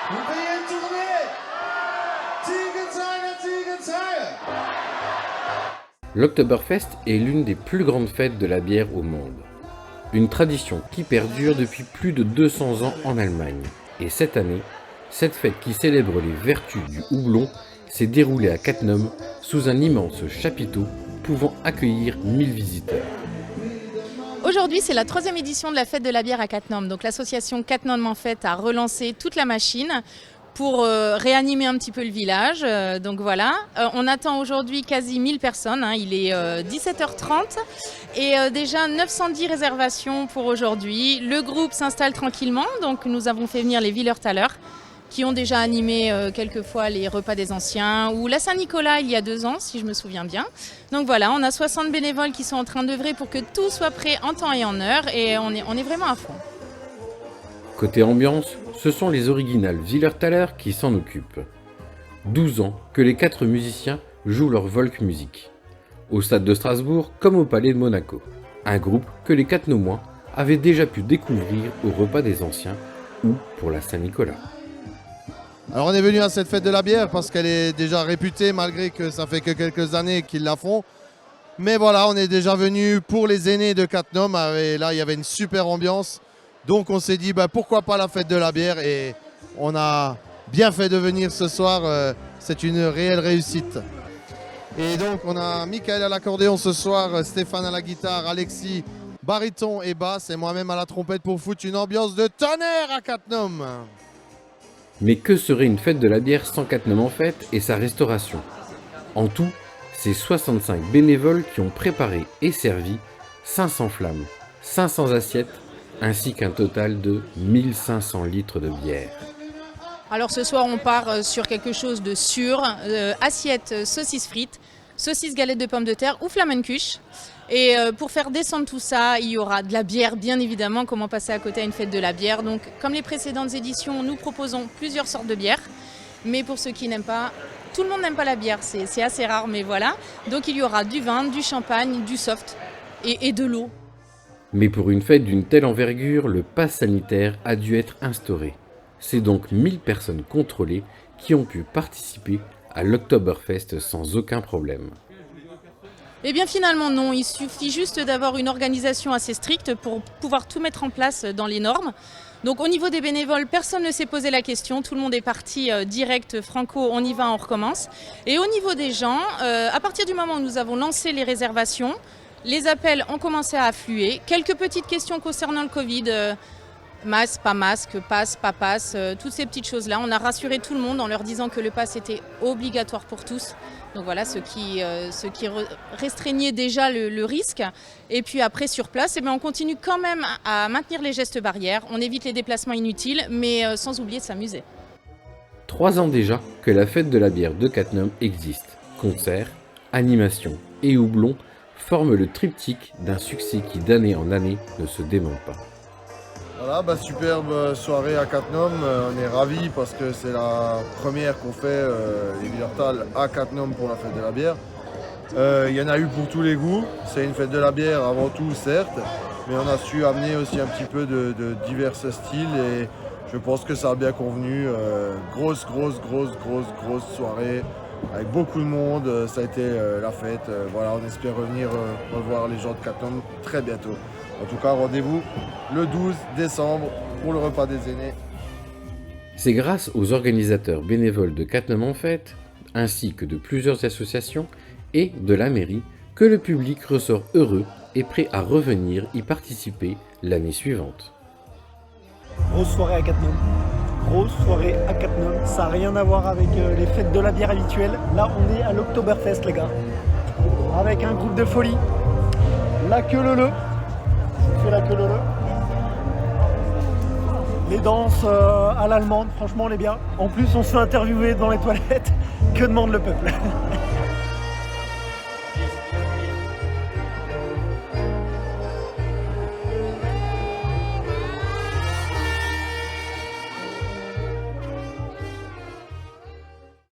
Vous payez une tournée. L'Oktoberfest est l'une des plus grandes fêtes de la bière au monde. Une tradition qui perdure depuis plus de 200 ans en Allemagne. Et cette année, cette fête qui célèbre les vertus du houblon s'est déroulée à Cattenom sous un immense chapiteau pouvant accueillir 1000 visiteurs. Aujourd'hui, c'est la 3e édition de la fête de la bière à Cattenom. Donc l'association Cattenom en Fête a relancé toute la machine pour réanimer un petit peu le village. Donc voilà, on attend aujourd'hui quasi 1000 personnes. Il est 17h30 et déjà 910 réservations pour aujourd'hui. Le groupe s'installe tranquillement. Donc nous avons fait venir les Wielertaler qui ont déjà animé quelquefois les repas des anciens ou la Saint-Nicolas il y a 2 ans, si je me souviens bien. Donc voilà, on a 60 bénévoles qui sont en train d'œuvrer pour que tout soit prêt en temps et en heure et on est vraiment à fond. Côté ambiance, ce sont les originales Wielertaler qui s'en occupent. 12 ans que les 4 musiciens jouent leur folk music. Au stade de Strasbourg comme au palais de Monaco. Un groupe que les Cattenomois avaient déjà pu découvrir au repas des anciens ou pour la Saint-Nicolas. Alors on est venu à cette fête de la bière parce qu'elle est déjà réputée malgré que ça fait que quelques années qu'ils la font. Mais voilà, on est déjà venu pour les aînés de Cattenom et là il y avait une super ambiance. Donc on s'est dit pourquoi pas la fête de la bière et on a bien fait de venir ce soir, c'est une réelle réussite. Et donc on a Michael à l'accordéon ce soir, Stéphane à la guitare, Alexis baryton et basse et moi-même à la trompette pour foutre une ambiance de tonnerre à Cattenom. Mais que serait une fête de la bière sans Cattenom en Fête et sa restauration? En tout, c'est 65 bénévoles qui ont préparé et servi 500 flammes, 500 assiettes, ainsi qu'un total de 1500 litres de bière. Alors ce soir on part sur quelque chose de sûr, assiette saucisses frites, saucisses galettes de pommes de terre ou Flammekuche. Et pour faire descendre tout ça, il y aura de la bière bien évidemment, comment passer à côté à une fête de la bière. Donc comme les précédentes éditions, nous proposons plusieurs sortes de bières. Mais pour ceux qui n'aiment pas, tout le monde n'aime pas la bière, c'est assez rare mais voilà. Donc il y aura du vin, du champagne, du soft et de l'eau. Mais pour une fête d'une telle envergure, le pass sanitaire a dû être instauré. C'est donc 1000 personnes contrôlées qui ont pu participer à l'Oktoberfest sans aucun problème. Eh bien finalement non, il suffit juste d'avoir une organisation assez stricte pour pouvoir tout mettre en place dans les normes. Donc au niveau des bénévoles, personne ne s'est posé la question, tout le monde est parti direct, franco, on y va, on recommence. Et au niveau des gens, à partir du moment où nous avons lancé les réservations, les appels ont commencé à affluer. Quelques petites questions concernant le Covid, masque, passe, pas passe, toutes ces petites choses-là. On a rassuré tout le monde en leur disant que le pass était obligatoire pour tous. Donc voilà, ce qui restreignait déjà le risque. Et puis après, sur place, on continue quand même à maintenir les gestes barrières. On évite les déplacements inutiles, mais sans oublier de s'amuser. 3 ans déjà que la fête de la bière de Cattenom existe. Concerts, animations et houblons forment le triptyque d'un succès qui d'année en année ne se dément pas. Voilà, superbe soirée à Cattenom, on est ravis parce que c'est la première qu'on fait les Wielertaler à Cattenom pour la fête de la bière. Il y en a eu pour tous les goûts, c'est une fête de la bière avant tout certes, mais on a su amener aussi un petit peu de divers styles et je pense que ça a bien convenu. Grosse soirée avec beaucoup de monde, ça a été la fête. Voilà, on espère revenir revoir les gens de Cattenom très bientôt. En tout cas, rendez-vous le 12 décembre pour le repas des aînés. C'est grâce aux organisateurs bénévoles de Cattenom en Fête, ainsi que de plusieurs associations et de la mairie, que le public ressort heureux et prêt à revenir y participer l'année suivante. Grosse soirée à Cattenom. Grosse soirée à Cattenom. Ça n'a rien à voir avec les fêtes de la bière habituelles. Là, on est à l'Oktoberfest, les gars. Avec un groupe de folie. La queue leu. La queue leu. Les danses à l'allemande, franchement on est bien. En plus on se fait interviewer dans les toilettes. Que demande le peuple?